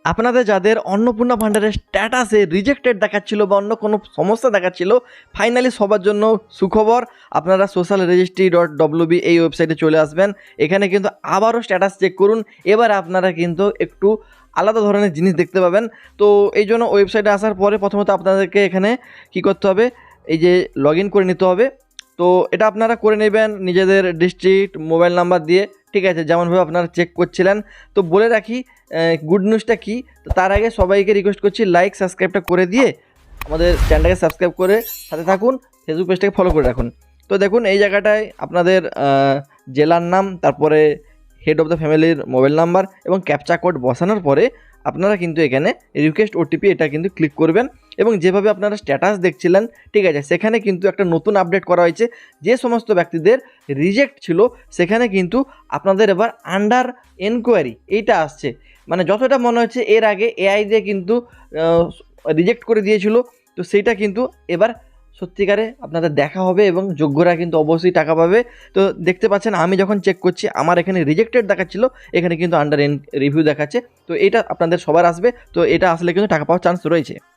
আপনাদের যাদের অন্নপূর্ণা ভান্ডারের স্ট্যাটাসে রিজেক্টেড দেখাচ্ছিল বা অন্য কোনো সমস্যা দেখাচ্ছিল, ফাইনালি সবার জন্য সুখবর। আপনারা সোশ্যাল রেজিস্ট্রি .wb এই ওয়েবসাইটে চলে আসবেন। এখানে কিন্তু আবারও স্ট্যাটাস চেক করুন। এবার আপনারা কিন্তু একটু আলাদা ধরনের জিনিস দেখতে পাবেন। তো এই জন্য ওয়েবসাইটে আসার পরে প্রথমত আপনাদেরকে এখানে কী করতে হবে, এই যে লগ ইন করে নিতে হবে। তো এটা আপনারা করে নেবেন নিজেদের ডিস্ট্রিক্ট মোবাইল নাম্বার দিয়ে, ঠিক আছে, যেমনভাবে আপনারা চেক করছিলেন। তো বলে রাখি গুড নিউজটা কী, তো তার আগে সবাইকে রিকোয়েস্ট করছি লাইক সাবস্ক্রাইবটা করে দিয়ে আমাদের চ্যানেলটাকে সাবস্ক্রাইব করে সাথে থাকুন, ফেসবুক পেজটাকে ফলো করে রাখুন। তো দেখুন এই জায়গাটায় আপনাদের জেলার নাম, তারপরে হেড অফ দ্য ফ্যামিলির মোবাইল নাম্বার এবং ক্যাপচা কোড বসানোর পরে আপনারা কিন্তু এখানে রিকোয়েস্ট ওটিপি এটা কিন্তু ক্লিক করবেন। এবং যেভাবে আপনারা স্ট্যাটাস দেখছিলেন, ঠিক আছে, সেখানে কিন্তু একটা নতুন আপডেট করা হয়েছে। যে সমস্ত ব্যক্তিদের রিজেক্ট ছিল সেখানে কিন্তু আপনাদের এবার আন্ডার এনকোয়ারি এইটা আসছে। মানে যতটা মনে হচ্ছে এর আগে এআই দিয়ে কিন্তু রিজেক্ট করে দিয়েছিল, তো সেইটা কিন্তু এবার সত্যিকারে আপনাদের দেখা হবে এবং যোগ্যরা কিন্তু অবশ্যই টাকা পাবে। তো দেখতে পাচ্ছেন আমি যখন চেক করছি আমার এখানে রিজেক্টেড দেখাচ্ছিল, এখানে কিন্তু আন্ডার রিভিউ দেখাচ্ছে। তো এটা আপনাদের সবার আসবে, তো এটা আসলে কিন্তু টাকা পাওয়ার চান্স রয়েছে।